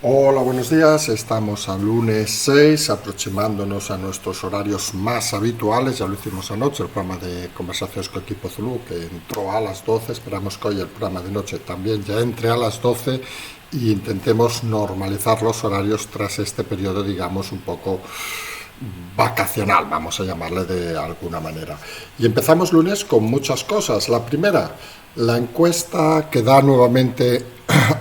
Hola, buenos días. Estamos al lunes 6, aproximándonos a nuestros horarios más habituales. Ya lo hicimos anoche, el programa de conversaciones con Equipo Zulu, que entró a las 12. Esperamos que hoy el programa de noche también ya entre a las 12 y intentemos normalizar los horarios tras este periodo, digamos, un poco vacacional, vamos a llamarle de alguna manera. Y empezamos lunes con muchas cosas. La primera, la encuesta que da nuevamente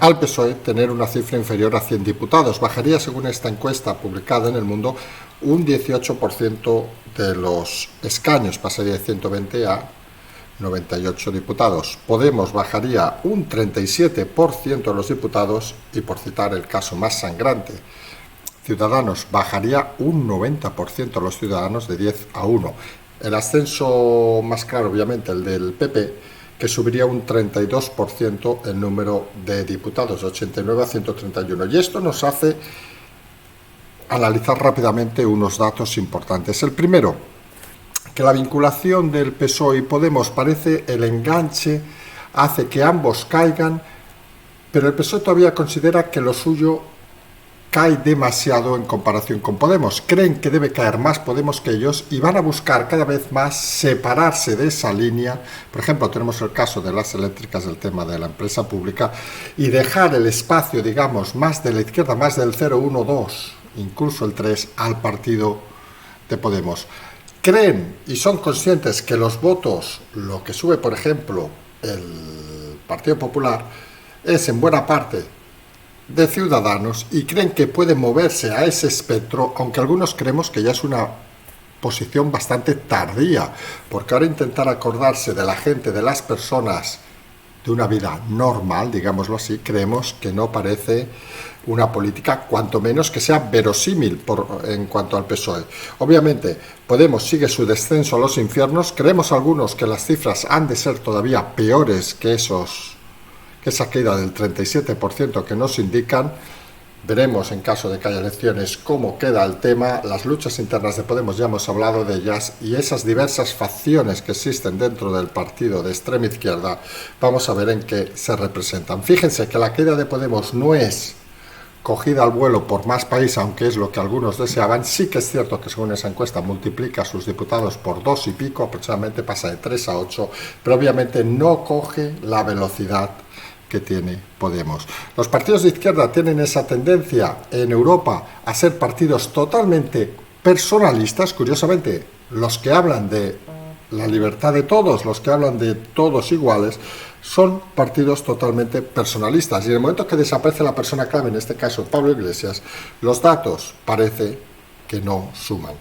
al PSOE tener una cifra inferior a 100 diputados. Bajaría, según esta encuesta publicada en El Mundo, un 18% de los escaños, pasaría de 120 a 98 diputados. Podemos bajaría un 37% de los diputados y, por citar el caso más sangrante, Ciudadanos bajaría un 90% de los ciudadanos, de 10 a 1. El ascenso más claro, obviamente, el del PP, que subiría un 32% el número de diputados, de 89 a 131. Y esto nos hace analizar rápidamente unos datos importantes. El primero, que la vinculación del PSOE y Podemos parece el enganche, hace que ambos caigan, pero el PSOE todavía considera que lo suyo cae demasiado en comparación con Podemos. Creen que debe caer más Podemos que ellos y van a buscar cada vez más separarse de esa línea. Por ejemplo, tenemos el caso de las eléctricas, el tema de la empresa pública, y dejar el espacio, digamos, más de la izquierda, más del 0, 1, 2, incluso el 3, al partido de Podemos. Creen y son conscientes que los votos, lo que sube, por ejemplo, el Partido Popular, es en buena parte de Ciudadanos, y creen que puede moverse a ese espectro, aunque algunos creemos que ya es una posición bastante tardía, porque ahora intentar acordarse de la gente, de las personas, de una vida normal, digámoslo así, creemos que no parece una política, cuanto menos que sea verosímil en cuanto al PSOE. Obviamente, Podemos sigue su descenso a los infiernos. Creemos algunos que las cifras han de ser todavía peores que esa caída del 37% que nos indican. Veremos, en caso de que haya elecciones, cómo queda el tema. Las luchas internas de Podemos ya hemos hablado de ellas, y esas diversas facciones que existen dentro del partido de extrema izquierda, vamos a ver en qué se representan. Fíjense que la caída de Podemos no es cogida al vuelo por más país, aunque es lo que algunos deseaban. Sí que es cierto que, según esa encuesta, multiplica a sus diputados por 2 y pico, aproximadamente pasa de 3 a 8, pero obviamente no coge la velocidad que tiene Podemos. Los partidos de izquierda tienen esa tendencia en Europa a ser partidos totalmente personalistas. Curiosamente, los que hablan de la libertad de todos, los que hablan de todos iguales, son partidos totalmente personalistas. Y en el momento que desaparece la persona clave, en este caso Pablo Iglesias, los datos parece que no suman.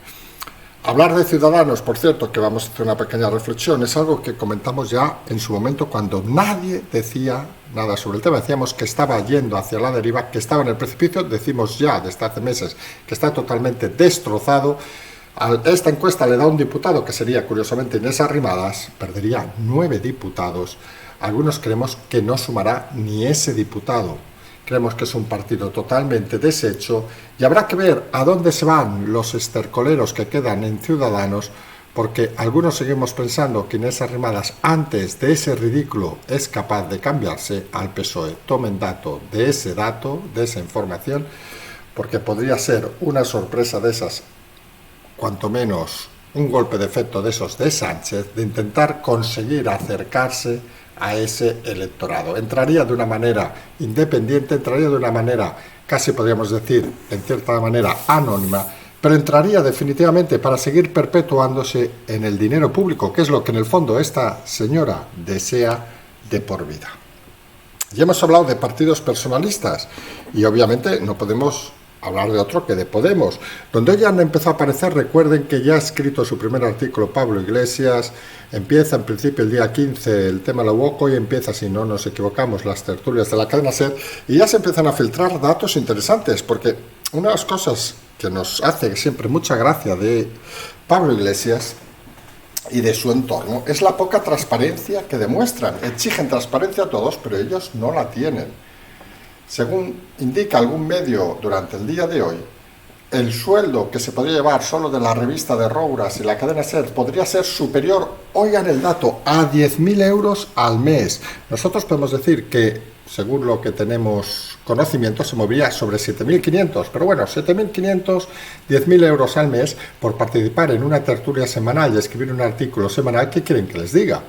Hablar de Ciudadanos, por cierto, que vamos a hacer una pequeña reflexión, es algo que comentamos ya en su momento cuando nadie decía nada sobre el tema. Decíamos que estaba yendo hacia la deriva, que estaba en el precipicio. Decimos ya desde hace meses que está totalmente destrozado. A esta encuesta le da un diputado, que sería curiosamente Inés Arrimadas, perdería 9 diputados. Algunos creemos que no sumará ni ese diputado. Creemos que es un partido totalmente deshecho, y habrá que ver a dónde se van los estercoleros que quedan en Ciudadanos, porque algunos seguimos pensando que Inés Arrimadas, antes de ese ridículo, es capaz de cambiarse al PSOE. Tomen dato, de esa información, porque podría ser una sorpresa de esas, cuanto menos un golpe de efecto de esos de Sánchez, de intentar conseguir acercarse a ese electorado. Entraría de una manera independiente, entraría de una manera, casi podríamos decir, en cierta manera anónima, pero entraría definitivamente para seguir perpetuándose en el dinero público, que es lo que en el fondo esta señora desea de por vida. Ya hemos hablado de partidos personalistas, y obviamente no podemos hablar de otro que de Podemos, donde ya han empezado a aparecer. Recuerden que ya ha escrito su primer artículo Pablo Iglesias. Empieza en principio el día 15 el tema la UOCO, y empieza, si no nos equivocamos, las tertulias de la cadena SER, y ya se empiezan a filtrar datos interesantes, porque una de las cosas que nos hace siempre mucha gracia de Pablo Iglesias y de su entorno es la poca transparencia que demuestran. Exigen transparencia a todos, pero ellos no la tienen. Según indica algún medio durante el día de hoy, el sueldo que se podría llevar solo de la revista de Rouras y la cadena SER podría ser superior, oigan el dato, a 10.000 euros al mes. Nosotros podemos decir que según lo que tenemos conocimiento, se movería sobre 7.500. Pero bueno, 7.500, 10.000 euros al mes por participar en una tertulia semanal y escribir un artículo semanal. ¿Qué quieren que les diga?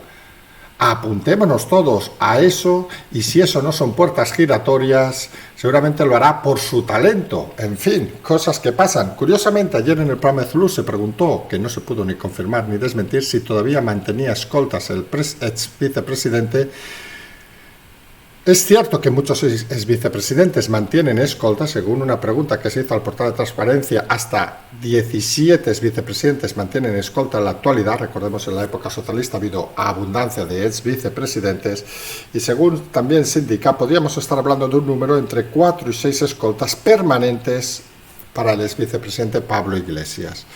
Apuntémonos todos a eso, y si eso no son puertas giratorias, seguramente lo hará por su talento. En fin, cosas que pasan. Curiosamente, ayer en el programa de Zulu se preguntó, que no se pudo ni confirmar ni desmentir, si todavía mantenía escoltas el ex vicepresidente. Es cierto que muchos ex vicepresidentes mantienen escoltas. Según una pregunta que se hizo al portal de Transparencia, hasta 17 vicepresidentes mantienen escolta en la actualidad. Recordemos, en la época socialista ha habido abundancia de ex vicepresidentes, y según también se indica, podríamos estar hablando de un número entre 4 y 6 escoltas permanentes para el ex vicepresidente Pablo Iglesias.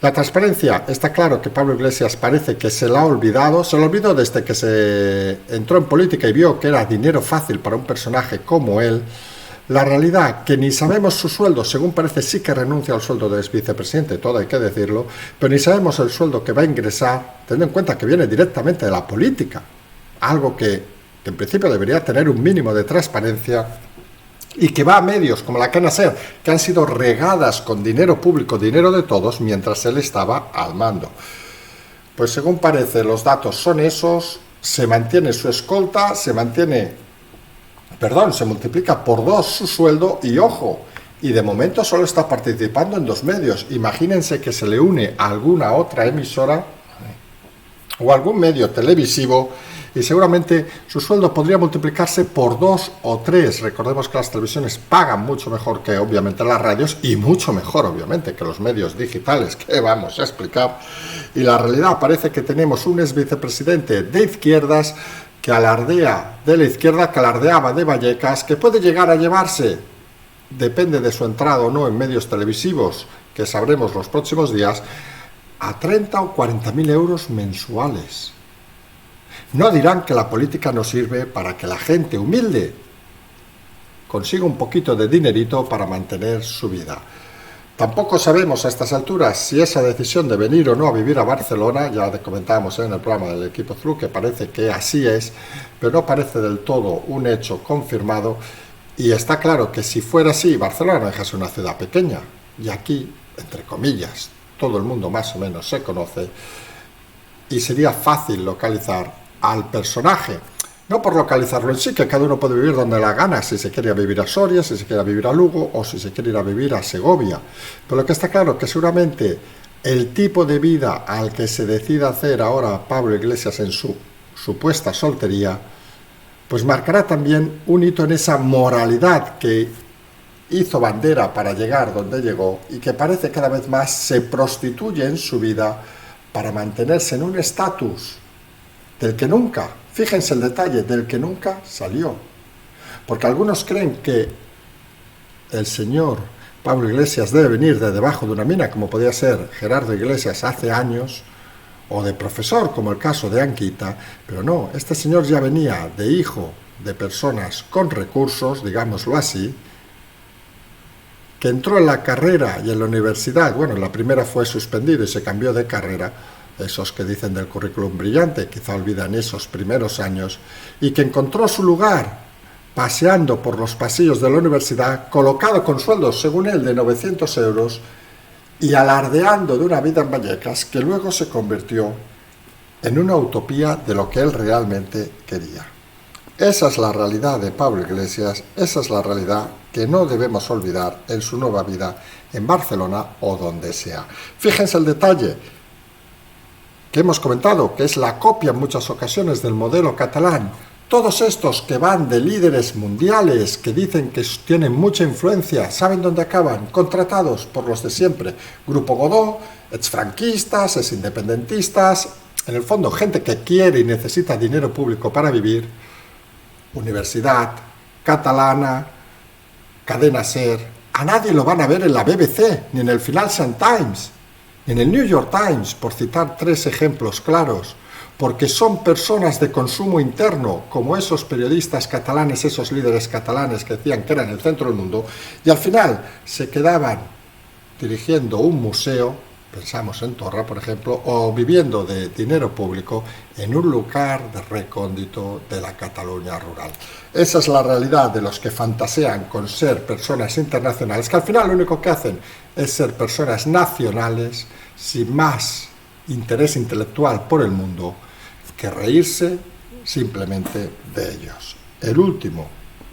La transparencia, está claro que Pablo Iglesias parece que se la ha olvidado. Se lo olvidó desde que se entró en política y vio que era dinero fácil para un personaje como él. La realidad, que ni sabemos su sueldo. Según parece, sí que renuncia al sueldo de ex vicepresidente, todo hay que decirlo, pero ni sabemos el sueldo que va a ingresar, teniendo en cuenta que viene directamente de la política, algo que en principio debería tener un mínimo de transparencia, y que va a medios como la cadena SER, que han sido regadas con dinero público, dinero de todos, mientras él estaba al mando. Pues según parece, los datos son esos. Se mantiene su escolta, se multiplica por 2 su sueldo, y ojo, y de momento solo está participando en 2 medios. Imagínense que se le une a alguna otra emisora o algún medio televisivo, y seguramente su sueldo podría multiplicarse por 2 o 3. Recordemos que las televisiones pagan mucho mejor que obviamente las radios, y mucho mejor obviamente que los medios digitales, que vamos a explicar. Y la realidad parece que tenemos un ex vicepresidente de izquierdas que alardea de la izquierda, que alardeaba de Vallecas, que puede llegar a llevarse, depende de su entrada o no en medios televisivos, que sabremos los próximos días, a 30 o 40.000 euros mensuales. No dirán que la política no sirve para que la gente humilde consiga un poquito de dinerito para mantener su vida. Tampoco sabemos a estas alturas si esa decisión de venir o no a vivir a Barcelona, ya comentábamos en el programa del equipo Zlu, que parece que así es, pero no parece del todo un hecho confirmado. Y está claro que si fuera así, Barcelona no deja de ser una ciudad pequeña, y aquí, entre comillas, todo el mundo más o menos se conoce, y sería fácil localizar al personaje. No por localizarlo en sí, que cada uno puede vivir donde la gana, si se quiere ir a vivir a Soria, si se quiere ir a vivir a Lugo, o si se quiere ir a vivir a Segovia. Pero lo que está claro es que seguramente el tipo de vida al que se decida hacer ahora Pablo Iglesias en su supuesta soltería, pues marcará también un hito en esa moralidad que hizo bandera para llegar donde llegó, y que parece cada vez más se prostituye en su vida para mantenerse en un estatus del que nunca, fíjense el detalle, del que nunca salió. Porque algunos creen que el señor Pablo Iglesias debe venir de debajo de una mina, como podía ser Gerardo Iglesias hace años, o de profesor, como el caso de Anquita, pero no, este señor ya venía de hijo de personas con recursos, digámoslo así, que entró en la carrera y en la universidad. Bueno, la primera fue suspendido y se cambió de carrera. Esos que dicen del currículum brillante quizá olvidan esos primeros años, y que encontró su lugar paseando por los pasillos de la universidad, colocado con sueldos, según él, de 900 euros, y alardeando de una vida en Vallecas que luego se convirtió en una utopía de lo que él realmente quería. Esa es la realidad de Pablo Iglesias, esa es la realidad que no debemos olvidar en su nueva vida en Barcelona o donde sea. Fíjense el detalle que hemos comentado, que es la copia en muchas ocasiones del modelo catalán. Todos estos que van de líderes mundiales, que dicen que tienen mucha influencia, ¿saben dónde acaban? Contratados por los de siempre. Grupo Godó, exfranquistas, exindependentistas, en el fondo gente que quiere y necesita dinero público para vivir. Universidad catalana, cadena SER. A nadie lo van a ver en la BBC, ni en el Financial Times, en el New York Times, por citar 3 ejemplos claros, porque son personas de consumo interno, como esos periodistas catalanes, esos líderes catalanes que decían que eran el centro del mundo, y al final se quedaban dirigiendo un museo, pensamos en Torra, por ejemplo, o viviendo de dinero público en un lugar de recóndito de la Cataluña rural. Esa es la realidad de los que fantasean con ser personas internacionales, que al final lo único que hacen es ser personas nacionales sin más interés intelectual por el mundo que reírse simplemente de ellos. El último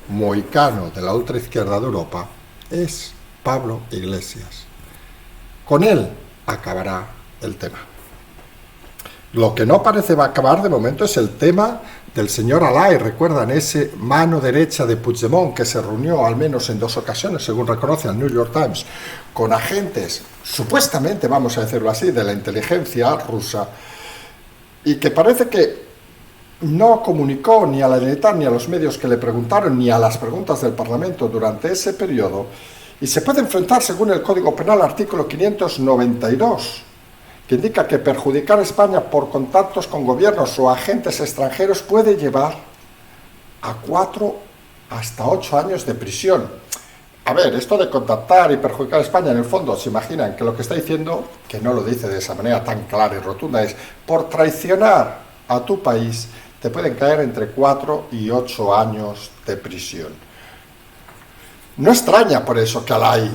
mohicano de la ultraizquierda de Europa es Pablo Iglesias. Con él acabará el tema. Lo que no parece va a acabar de momento es el tema del señor Alay. Recuerdan ese mano derecha de Puigdemont que se reunió al menos en 2 ocasiones, según reconoce el New York Times, con agentes, supuestamente, vamos a decirlo así, de la inteligencia rusa, y que parece que no comunicó ni a la Generalitat ni a los medios que le preguntaron, ni a las preguntas del Parlamento durante ese periodo, y se puede enfrentar, según el Código Penal, artículo 592, que indica que perjudicar a España por contactos con gobiernos o agentes extranjeros puede llevar a 4 hasta 8 años de prisión. A ver, esto de contactar y perjudicar a España, en el fondo, se imaginan que lo que está diciendo, que no lo dice de esa manera tan clara y rotunda, es por traicionar a tu país te pueden caer entre 4 y 8 años de prisión. No extraña por eso que Alay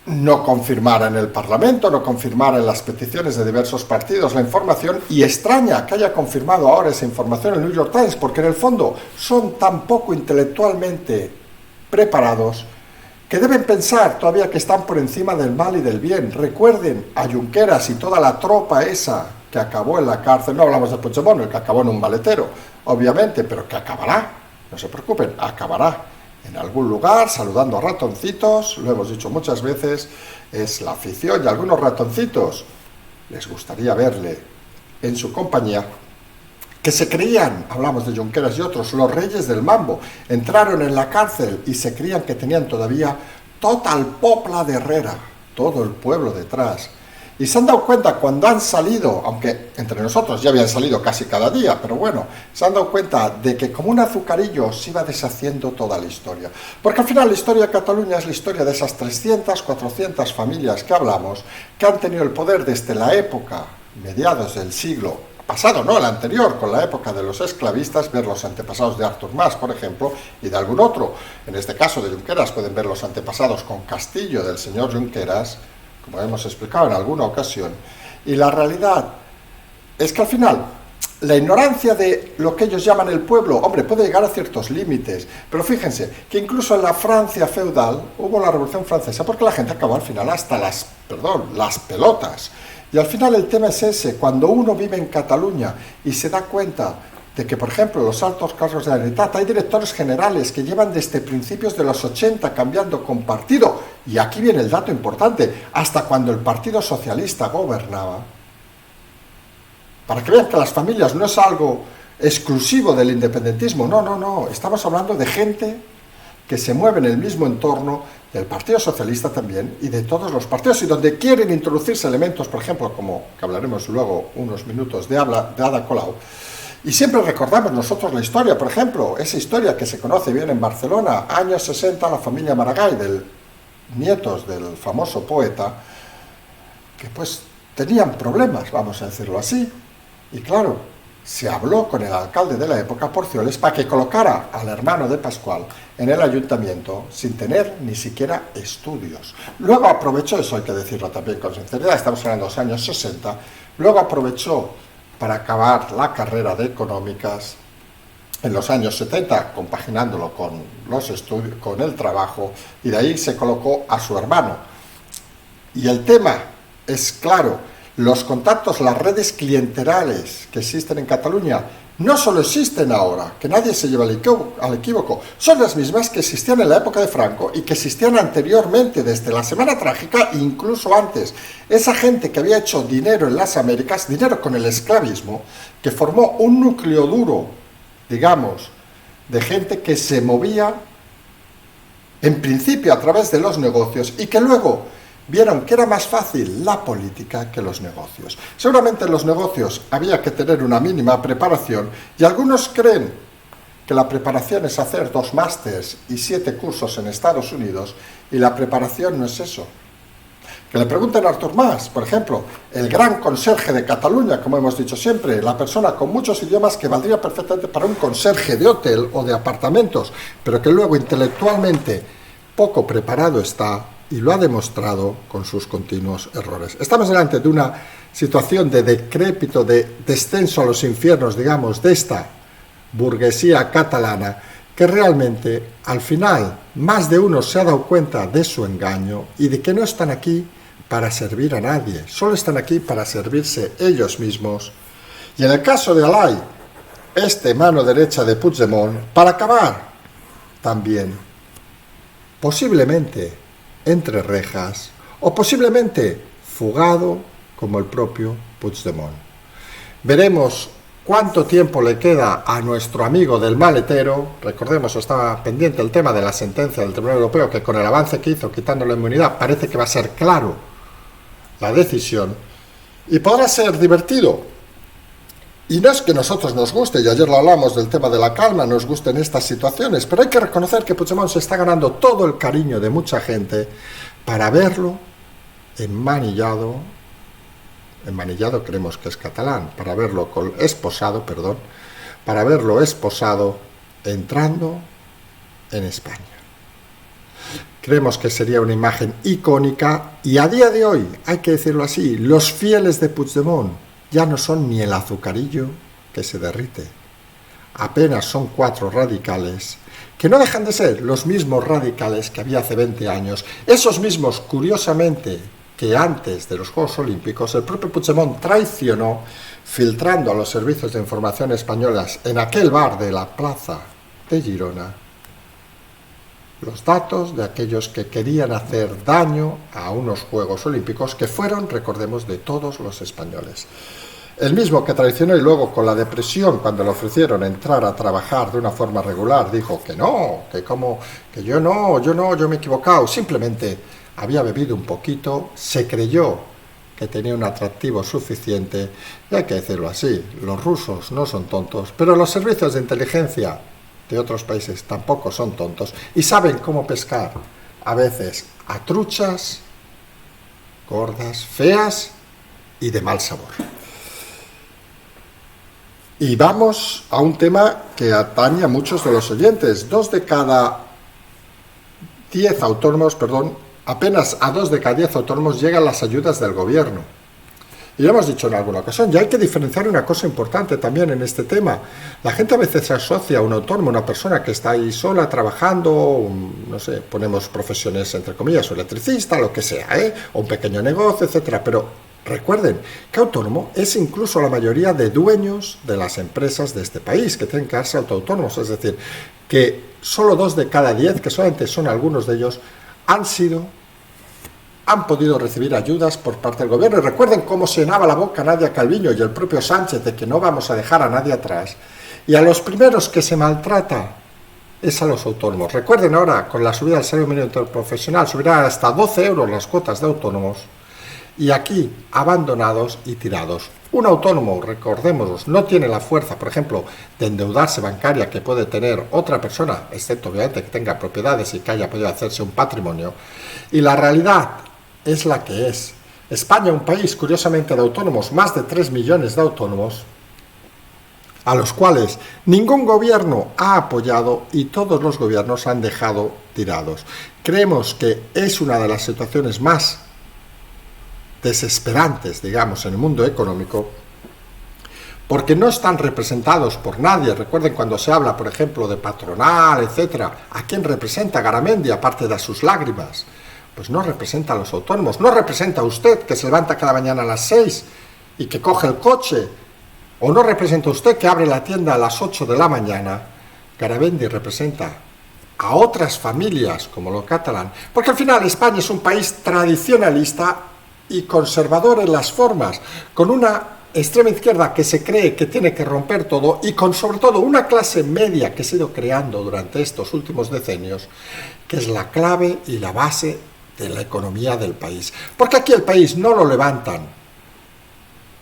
no confirmara en el Parlamento, no confirmara en las peticiones de diversos partidos la información, y extraña que haya confirmado ahora esa información en el New York Times, porque en el fondo son tan poco intelectualmente preparados que deben pensar todavía que están por encima del mal y del bien. Recuerden a Junqueras y toda la tropa esa que acabó en la cárcel. No hablamos de Puigdemont, el que acabó en un maletero, obviamente, pero que acabará, no se preocupen, acabará en algún lugar saludando a ratoncitos. Lo hemos dicho muchas veces, es la afición, y a algunos ratoncitos les gustaría verle en su compañía, que se creían, hablamos de Junqueras y otros, los reyes del mambo. Entraron en la cárcel y se creían que tenían todavía toda el popla de Herrera, todo el pueblo detrás. Y se han dado cuenta cuando han salido, aunque entre nosotros ya habían salido casi cada día, pero bueno, se han dado cuenta de que como un azucarillo se iba deshaciendo toda la historia. Porque al final la historia de Cataluña es la historia de esas 300, 400 familias que hablamos, que han tenido el poder desde la época, mediados del siglo pasado, no el anterior, con la época de los esclavistas, ver los antepasados de Artur Mas, por ejemplo, y de algún otro. En este caso de Junqueras pueden ver los antepasados con Castillo del señor Junqueras, como hemos explicado en alguna ocasión. Y la realidad es que al final la ignorancia de lo que ellos llaman el pueblo, hombre, puede llegar a ciertos límites, pero fíjense que incluso en la Francia feudal hubo la Revolución Francesa porque la gente acabó al final hasta las pelotas. Y al final el tema es ese: cuando uno vive en Cataluña y se da cuenta de que, por ejemplo, los altos cargos de la Generalitat, hay directores generales que llevan desde principios de los 80 cambiando con partido, y aquí viene el dato importante, hasta cuando el Partido Socialista gobernaba, para que vean que las familias no es algo exclusivo del independentismo, no, estamos hablando de gente que se mueve en el mismo entorno del Partido Socialista también y de todos los partidos, y donde quieren introducirse elementos, por ejemplo, como que hablaremos luego unos minutos de Ada Colau. Y siempre recordamos nosotros la historia, por ejemplo, esa historia que se conoce bien en Barcelona, años 60, la familia Maragall, nietos del famoso poeta, que pues tenían problemas, vamos a decirlo así, y claro, se habló con el alcalde de la época, Porcioles, para que colocara al hermano de Pascual en el ayuntamiento sin tener ni siquiera estudios. Luego aprovechó, eso hay que decirlo también con sinceridad, estamos hablando de los años 60, luego aprovechó para acabar la carrera de económicas en los años 70, compaginándolo con los estudios, con el trabajo, y de ahí se colocó a su hermano. Y el tema es claro: los contactos, las redes clienterales que existen en Cataluña no solo existen ahora, que nadie se lleva al equívoco, son las mismas que existían en la época de Franco y que existían anteriormente, desde la Semana Trágica e incluso antes. Esa gente que había hecho dinero en las Américas, dinero con el esclavismo, que formó un núcleo duro, digamos, de gente que se movía en principio a través de los negocios y que luego vieron que era más fácil la política que los negocios. Seguramente en los negocios había que tener una mínima preparación, y algunos creen que la preparación es hacer 2 másters y 7 cursos en Estados Unidos, y la preparación no es eso. Que le pregunten a Artur Mas, por ejemplo, el gran conserje de Cataluña, como hemos dicho siempre, la persona con muchos idiomas que valdría perfectamente para un conserje de hotel o de apartamentos, pero que luego intelectualmente poco preparado está y lo ha demostrado con sus continuos errores. Estamos delante de una situación de decrépito, de descenso a los infiernos, digamos, de esta burguesía catalana, que realmente, al final, más de uno se ha dado cuenta de su engaño y de que no están aquí para servir a nadie, solo están aquí para servirse ellos mismos. Y en el caso de Alay, este mano derecha de Puigdemont, para acabar también, posiblemente entre rejas, o posiblemente fugado como el propio Puigdemont. Veremos cuánto tiempo le queda a nuestro amigo del maletero. Recordemos, estaba pendiente el tema de la sentencia del Tribunal Europeo, que con el avance que hizo quitando la inmunidad parece que va a ser claro la decisión, y podrá ser divertido. Y no es que a nosotros nos guste, y ayer lo hablamos del tema de la calma, nos gusten estas situaciones, pero hay que reconocer que Puigdemont se está ganando todo el cariño de mucha gente para verlo enmanillado creemos que es catalán, para verlo esposado entrando en España. Creemos que sería una imagen icónica y a día de hoy, hay que decirlo así, los fieles de Puigdemont ya no son ni el azucarillo que se derrite. Apenas son 4 radicales, que no dejan de ser los mismos radicales que había hace 20 años. Esos mismos, curiosamente, que antes de los Juegos Olímpicos el propio Puigdemont traicionó filtrando a los servicios de información españolas en aquel bar de la plaza de Girona los datos de aquellos que querían hacer daño a unos Juegos Olímpicos que fueron, recordemos, de todos los españoles. El mismo que traicionó y luego con la depresión cuando le ofrecieron entrar a trabajar de una forma regular dijo que no, que yo me he equivocado, simplemente había bebido un poquito, se creyó que tenía un atractivo suficiente, y hay que decirlo así, los rusos no son tontos, pero los servicios de inteligencia de otros países tampoco son tontos y saben cómo pescar a veces a truchas gordas, feas y de mal sabor. Y vamos a un tema que atañe a muchos de los oyentes. 2 de cada 10 autónomos, apenas a 2 de cada 10 autónomos llegan las ayudas del gobierno. Y lo hemos dicho en alguna ocasión, y hay que diferenciar una cosa importante también en este tema. La gente a veces se asocia a un autónomo, una persona que está ahí sola trabajando, no sé, ponemos profesiones entre comillas, o electricista, lo que sea, o un pequeño negocio, etcétera. Pero recuerden que autónomo es incluso la mayoría de dueños de las empresas de este país, que tienen que darse autónomos, es decir, que solo 2 de cada 10, que solamente son algunos de ellos, han podido recibir ayudas por parte del gobierno. Y recuerden cómo se llenaba la boca Nadia Calviño y el propio Sánchez de que no vamos a dejar a nadie atrás. Y a los primeros que se maltrata es a los autónomos. Recuerden ahora, con la subida del salario mínimo interprofesional, subirá hasta 12 euros las cuotas de autónomos. Y aquí, abandonados y tirados. Un autónomo, recordémonos, no tiene la fuerza, por ejemplo, de endeudarse bancaria que puede tener otra persona, excepto obviamente que tenga propiedades y que haya podido hacerse un patrimonio. Y la realidad es la que es. España, un país curiosamente de autónomos, más de 3 millones de autónomos, a los cuales ningún gobierno ha apoyado y todos los gobiernos han dejado tirados. Creemos que es una de las situaciones más desesperantes, digamos, en el mundo económico, porque no están representados por nadie. Recuerden cuando se habla, por ejemplo, de patronal, etcétera, ¿a quién representa Garamendi aparte de sus lágrimas? Pues no representa a los autónomos, no representa a usted que se levanta cada mañana a las 6 y que coge el coche, o no representa a usted que abre la tienda a las 8 de la mañana. Garamendi representa a otras familias como lo catalán, porque al final España es un país tradicionalista y conservador en las formas, con una extrema izquierda que se cree que tiene que romper todo y con sobre todo una clase media que se ha ido creando durante estos últimos decenios, que es la clave y la base de la economía del país. Porque aquí el país no lo levantan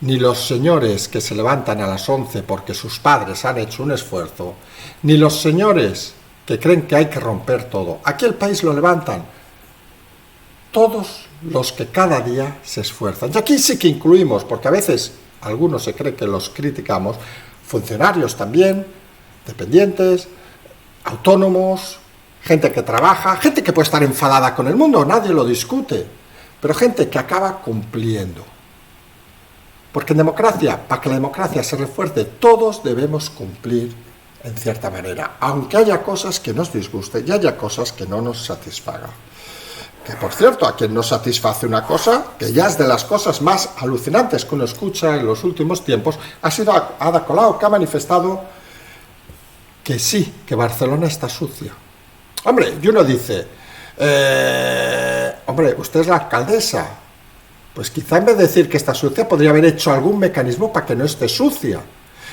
ni los señores que se levantan a las 11 porque sus padres han hecho un esfuerzo, ni los señores que creen que hay que romper todo. Aquí el país lo levantan todos los que cada día se esfuerzan. Y aquí sí que incluimos, porque a veces algunos se cree que los criticamos, funcionarios también, dependientes, autónomos, gente que trabaja, gente que puede estar enfadada con el mundo, nadie lo discute, pero gente que acaba cumpliendo. Porque en democracia, para que la democracia se refuerce, todos debemos cumplir en cierta manera, aunque haya cosas que nos disgusten y haya cosas que no nos satisfagan. Que por cierto, a quien no satisface una cosa, que ya es de las cosas más alucinantes que uno escucha en los últimos tiempos, ha sido Ada Colau, que ha manifestado que sí, que Barcelona está sucia. Hombre, y uno dice, hombre, usted es la alcaldesa, pues quizá en vez de decir que está sucia, podría haber hecho algún mecanismo para que no esté sucia.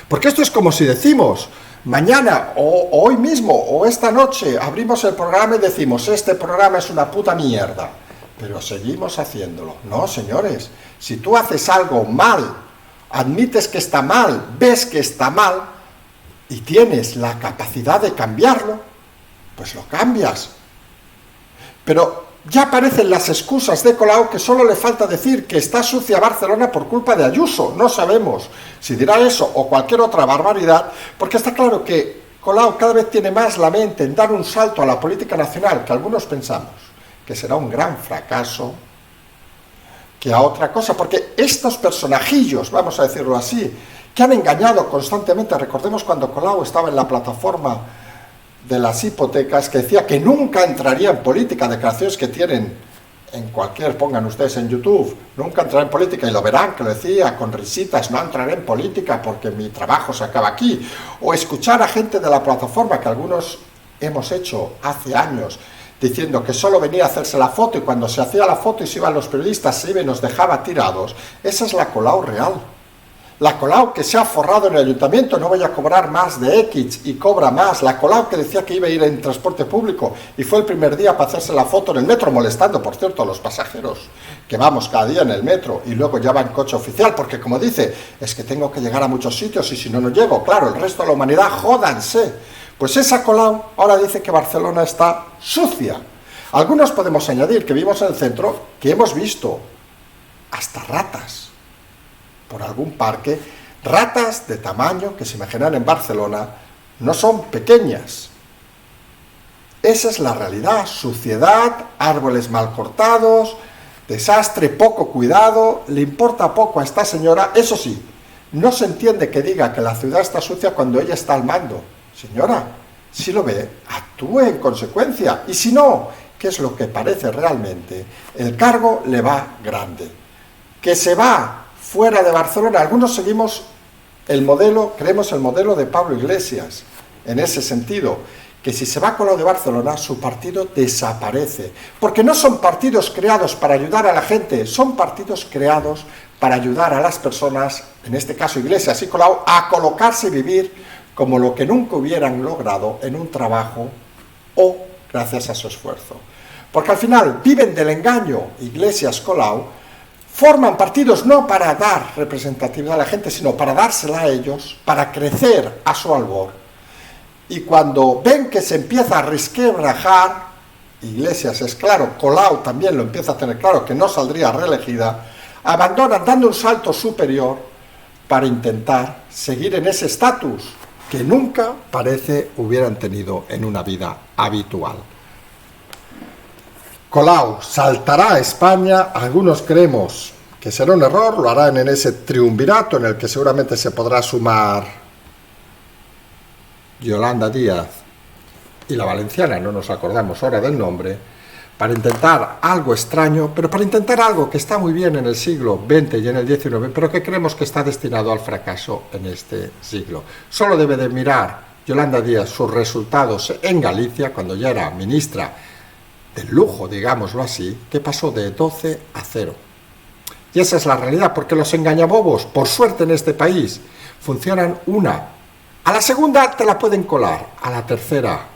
Porque esto es como si decimos, mañana o hoy mismo o esta noche abrimos el programa y decimos, este programa es una puta mierda, pero seguimos haciéndolo. No, señores, si tú haces algo mal, admites que está mal, ves que está mal y tienes la capacidad de cambiarlo, pues lo cambias. Pero ya aparecen las excusas de Colau, que solo le falta decir que está sucia Barcelona por culpa de Ayuso. No sabemos si dirá eso o cualquier otra barbaridad, porque está claro que Colau cada vez tiene más la mente en dar un salto a la política nacional, que algunos pensamos que será un gran fracaso, que a otra cosa, porque estos personajillos, vamos a decirlo así, que han engañado constantemente, recordemos cuando Colau estaba en la plataforma de las hipotecas, que decía que nunca entraría en política, declaraciones que tienen en cualquier, pongan ustedes en YouTube, nunca entraré en política, y lo verán, que lo decía con risitas, no entraré en política porque mi trabajo se acaba aquí, o escuchar a gente de la plataforma, que algunos hemos hecho hace años, diciendo que solo venía a hacerse la foto, y cuando se hacía la foto y se iban los periodistas, se iba y nos dejaba tirados. Esa es la Colau real. La Colau que se ha forrado en el ayuntamiento, no voy a cobrar más de X y cobra más. La Colau que decía que iba a ir en transporte público y fue el primer día para hacerse la foto en el metro, molestando, por cierto, a los pasajeros que vamos cada día en el metro, y luego ya va en coche oficial, porque como dice, es que tengo que llegar a muchos sitios y si no, no llego. Claro, el resto de la humanidad, jódanse. Pues esa Colau ahora dice que Barcelona está sucia. Algunos podemos añadir que vivimos en el centro, que hemos visto hasta ratas por algún parque, ratas de tamaño que se imaginan en Barcelona, no son pequeñas. Esa es la realidad, suciedad, árboles mal cortados, desastre, poco cuidado, le importa poco a esta señora. Eso sí, no se entiende que diga que la ciudad está sucia cuando ella está al mando. Señora, si lo ve, actúe en consecuencia, y si no, ¿qué es lo que parece realmente? El cargo le va grande. Que se va fuera de Barcelona. Algunos seguimos el modelo, creemos el modelo de Pablo Iglesias, en ese sentido, que si se va Colau de Barcelona, su partido desaparece. Porque no son partidos creados para ayudar a la gente, son partidos creados para ayudar a las personas, en este caso Iglesias y Colau, a colocarse y vivir como lo que nunca hubieran logrado en un trabajo o gracias a su esfuerzo. Porque al final viven del engaño. Iglesias, Colau forman partidos no para dar representatividad a la gente, sino para dársela a ellos, para crecer a su albor. Y cuando ven que se empieza a resquebrajar, Iglesias es claro, Colau también lo empieza a tener claro, que no saldría reelegida, abandonan dando un salto superior para intentar seguir en ese estatus que nunca parece hubieran tenido en una vida habitual. Colau saltará a España, algunos creemos que será un error, lo harán en ese triunvirato en el que seguramente se podrá sumar Yolanda Díaz y la valenciana, no nos acordamos ahora del nombre, para intentar algo extraño, pero para intentar algo que está muy bien en el siglo XX y en el XIX, pero que creemos que está destinado al fracaso en este siglo. Solo debe de mirar Yolanda Díaz sus resultados en Galicia, cuando ya era ministra del lujo, digámoslo así, que pasó de 12 a 0. Y esa es la realidad, porque los engañabobos, por suerte en este país, funcionan una. A la segunda te la pueden colar, a la tercera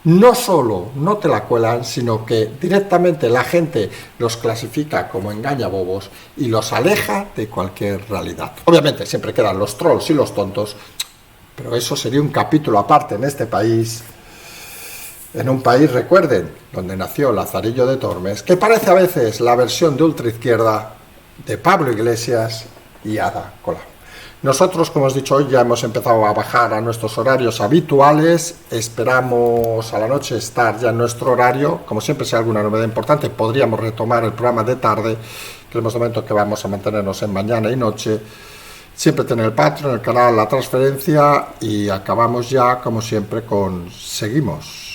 no solo no te la cuelan, sino que directamente la gente los clasifica como engañabobos y los aleja de cualquier realidad. Obviamente siempre quedan los trolls y los tontos, pero eso sería un capítulo aparte en este país En un país, recuerden, donde nació Lazarillo de Tormes, que parece a veces la versión de ultraizquierda de Pablo Iglesias y Ada Colau. Nosotros, como os he dicho hoy, ya hemos empezado a bajar a nuestros horarios habituales. Esperamos a la noche estar ya en nuestro horario. Como siempre, si hay alguna novedad importante, podríamos retomar el programa de tarde. Creemos de momento que vamos a mantenernos en mañana y noche. Siempre tener el Patreon, el canal, la transferencia, y acabamos ya, como siempre, con seguimos.